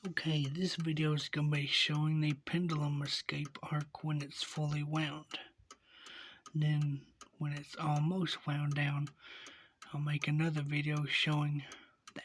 Okay, this video is going to be showing the pendulum escape arc when it's fully wound. Then, when it's almost wound down, I'll make another video showing that.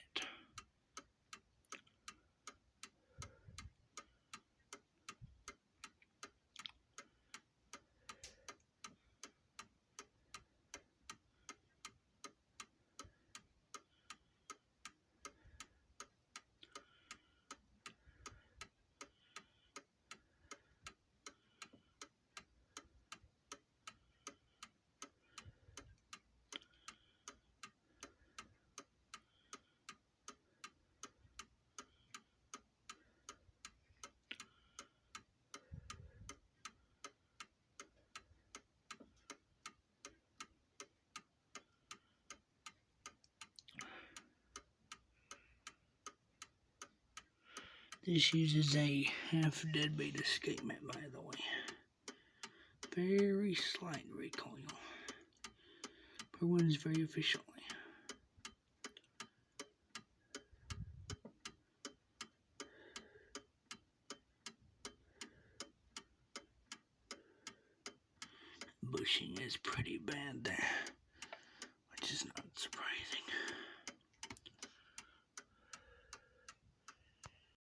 This uses a half deadbeat escape mat, by the way. Very slight recoil, but runs very efficiently. Bushing is pretty bad there, which is not surprising.